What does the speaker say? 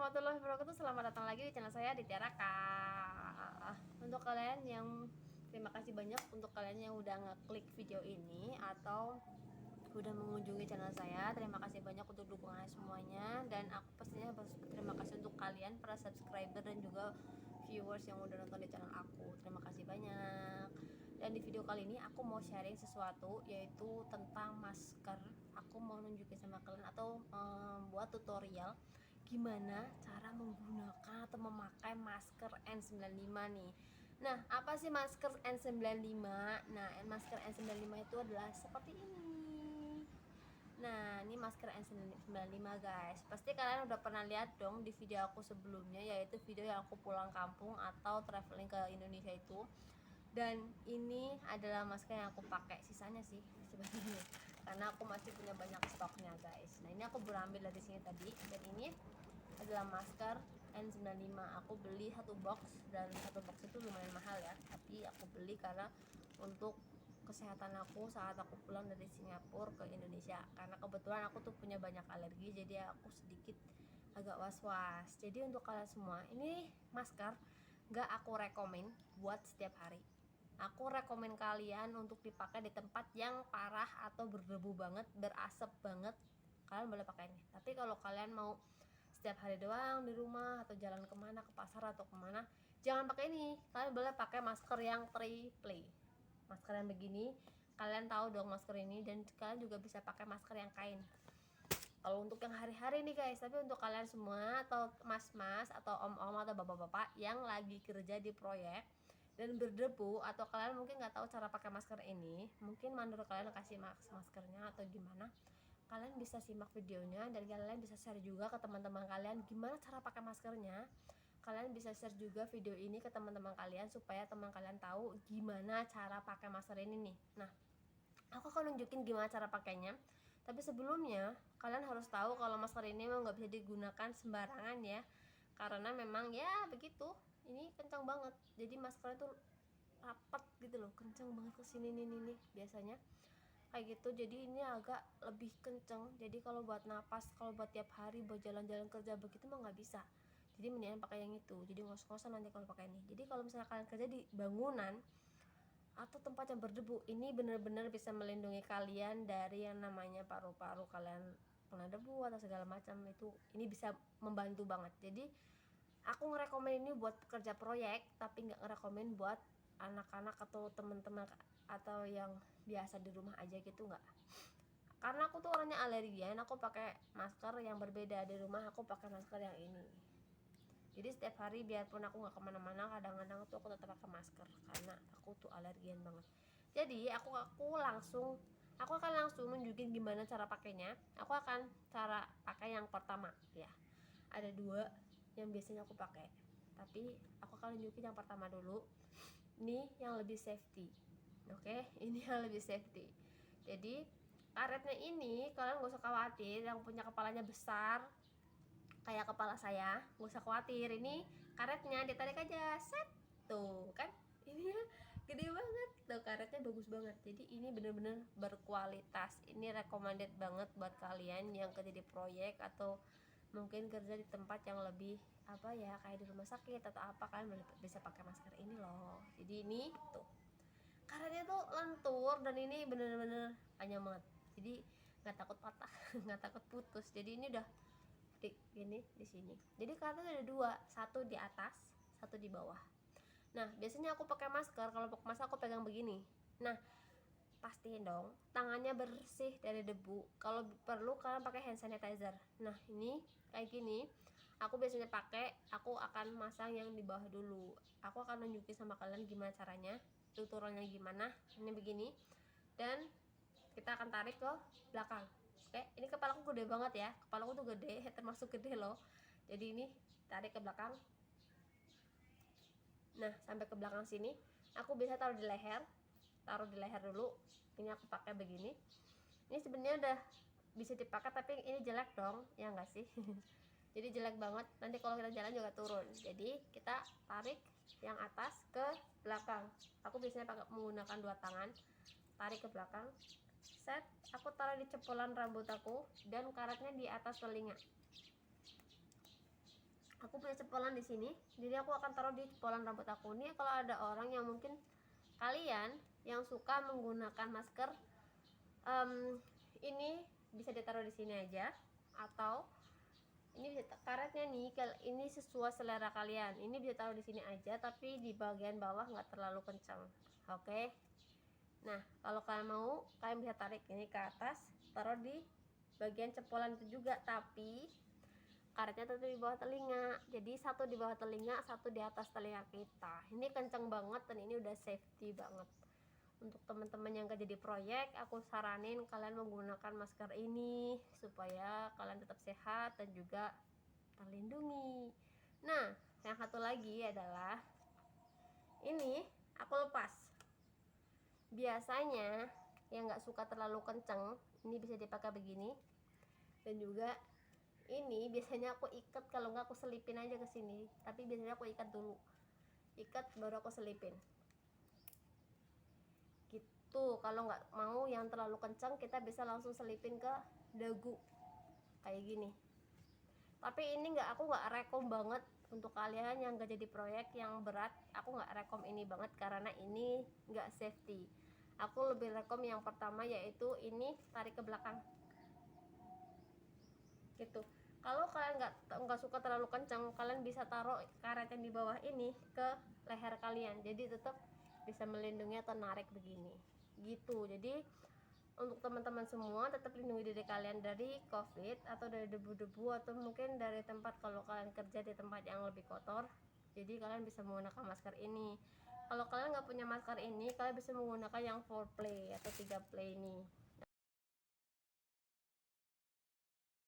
warahmatullahi wabarakatuh. Selamat datang lagi di channel saya di Raka. Untuk kalian yang terima kasih banyak untuk kalian yang udah ngeklik video ini atau udah mengunjungi channel saya. Terima kasih banyak untuk dukungannya semuanya, dan aku pastinya terima kasih untuk kalian para subscriber dan juga viewers yang udah nonton di channel aku. Terima kasih banyak. Dan di video kali ini aku mau sharing sesuatu, yaitu tentang masker. Aku mau nunjukin sama kalian atau buat tutorial gimana cara menggunakan atau memakai masker N95 nih. Nah, apa sih masker N95? Nah, masker N95 itu adalah seperti ini. Nah, ini masker N95 guys. Pasti kalian udah pernah lihat dong di video aku sebelumnya, yaitu video yang aku pulang kampung atau traveling ke Indonesia itu. Dan ini adalah masker yang aku pakai, sisanya sih sebenarnya, karena aku masih punya banyak stoknya guys. Nah, ini aku berambil dari sini tadi, dan ini adalah masker N95. Aku beli satu box, dan satu box itu lumayan mahal ya, tapi aku beli karena untuk kesehatan aku saat aku pulang dari Singapura ke Indonesia, karena kebetulan aku tuh punya banyak alergi, jadi aku sedikit agak was-was. Jadi untuk kalian semua, ini masker gak aku rekomen buat setiap hari. Aku rekomen kalian untuk dipakai di tempat yang parah atau berdebu banget, berasap banget, kalian boleh pakai ini. Tapi kalau kalian mau setiap hari doang di rumah atau jalan kemana, ke pasar atau kemana, jangan pakai ini. Kalian boleh pakai masker yang triple, masker yang begini. Kalian tahu dong masker ini, dan kalian juga bisa pakai masker yang kain kalau untuk yang hari-hari nih guys. Tapi untuk kalian semua atau mas-mas atau om-om atau bapak-bapak yang lagi kerja di proyek dan berdebu, atau kalian mungkin nggak tahu cara pakai masker ini, mungkin menurut kalian kasih maskernya atau gimana, kalian bisa simak videonya dan kalian bisa share juga ke teman-teman kalian gimana cara pakai maskernya. Kalian bisa share juga video ini ke teman-teman kalian supaya teman kalian tahu gimana cara pakai masker ini nih. Nah, aku akan nunjukin gimana cara pakainya. Tapi sebelumnya kalian harus tahu kalau masker ini memang nggak bisa digunakan sembarangan ya, karena memang ya begitu, ini kencang banget. Jadi maskernya tuh rapat gitu loh, kencang banget ke sini nih biasanya kayak gitu. Jadi ini agak lebih kenceng. Jadi kalau buat napas, kalau buat tiap hari, buat jalan-jalan kerja begitu mah nggak bisa. Jadi mendingan pakai yang itu. Jadi ngos-ngosan nanti kalau pakai ini. Jadi kalau misalnya kalian kerja di bangunan atau tempat yang berdebu, ini benar-benar bisa melindungi kalian dari yang namanya paru-paru kalian kena debu atau segala macam. Itu ini bisa membantu banget. Jadi aku ngerekomen ini buat pekerja proyek, tapi nggak ngerekomen buat anak-anak atau teman-teman atau yang biasa di rumah aja gitu, nggak. Karena aku tuh orangnya alergian, aku pakai masker yang berbeda. Di rumah aku pakai masker yang ini. Jadi setiap hari biarpun aku nggak kemana-mana, kadang-kadang tuh aku tetap pakai masker karena aku tuh alergian banget. Jadi aku akan langsung nunjukin gimana cara pakainya. Aku akan cara pakai yang pertama ya. Ada dua yang biasanya aku pakai, tapi aku akan nunjukin yang pertama dulu. Ini yang lebih safety. Oke, ini yang lebih safety. Jadi karetnya ini kalian gak usah khawatir, yang punya kepalanya besar kayak kepala saya gak usah khawatir. Ini karetnya ditarik aja, set, tuh kan, ini ya gede banget tuh, karetnya bagus banget. Jadi ini bener-bener berkualitas. Ini recommended banget buat kalian yang kerja di proyek atau mungkin kerja di tempat yang lebih apa ya, kayak di rumah sakit atau apa, kalian bisa pakai masker ini loh. Jadi ini tuh karetnya tuh lentur, dan ini bener-bener panjang banget, jadi nggak takut patah nggak takut putus. Jadi ini udah di gini di sini. Jadi karetnya ada dua, satu di atas, satu di bawah. Nah, biasanya aku pakai masker, kalau pakai masker aku pegang begini. Nah, pastiin dong tangannya bersih dari debu. Kalau perlu kalian pakai hand sanitizer. Nah, ini kayak gini aku biasanya pakai. Aku akan masang yang di bawah dulu. Aku akan nunjukin sama kalian gimana caranya, tutorialnya gimana. Ini begini, dan kita akan tarik ke belakang. Oke, ini kepalaku gede banget ya, kepalaku tuh gede, termasuk gede loh. Jadi ini tarik ke belakang. Nah, sampai ke belakang sini aku bisa taruh di leher. Taruh di leher dulu. Ini aku pakai begini. Ini sebenarnya udah bisa dipakai, tapi ini jelek dong, ya enggak sih? Jadi jelek banget, nanti kalau kita jalan juga turun. Jadi kita tarik yang atas ke belakang. Aku biasanya menggunakan dua tangan. Tarik ke belakang, set, aku taruh di cepulan rambut aku, dan karetnya di atas telinga. aku punya cepolan di sini, jadi aku akan taruh di cepolan rambut aku. Nih kalau ada orang yang mungkin kalian yang suka menggunakan masker, ini bisa ditaruh di sini aja, atau ini bisa karetnya nih, ini sesuai selera kalian, ini bisa taruh di sini aja tapi di bagian bawah nggak terlalu kencang. Oke. Nah kalau kalian mau, kalian bisa tarik ini ke atas, taruh di bagian cepolan itu juga, tapi karetnya tetap di bawah telinga. Jadi satu di bawah telinga, satu di atas telinga kita. Ini kenceng banget dan ini udah safety banget. Untuk teman-teman yang kerja di proyek, aku saranin kalian menggunakan masker ini supaya kalian tetap sehat dan juga terlindungi. Nah, yang satu lagi adalah ini aku lepas. Biasanya yang nggak suka terlalu kenceng, ini bisa dipakai begini. Dan juga ini biasanya aku ikat, kalau nggak aku selipin aja ke sini. Tapi biasanya aku ikat dulu, ikat baru aku selipin. Gitu. Kalau nggak mau yang terlalu kencang, kita bisa langsung selipin ke dagu kayak gini. Tapi ini aku nggak rekom banget untuk kalian yang nggak jadi proyek yang berat. Aku nggak rekom ini banget karena ini nggak safety. Aku lebih rekom yang pertama, yaitu ini tarik ke belakang gitu. Kalau kalian nggak suka terlalu kencang, kalian bisa taruh karet yang di bawah ini ke leher kalian, jadi tetap bisa melindungi atau narik begini gitu. Jadi untuk teman-teman semua, tetap lindungi diri kalian dari COVID atau dari debu-debu, atau mungkin dari tempat, kalau kalian kerja di tempat yang lebih kotor. Jadi kalian bisa menggunakan masker ini. Kalau kalian nggak punya masker ini, kalian bisa menggunakan yang 4 play atau 3 play ini.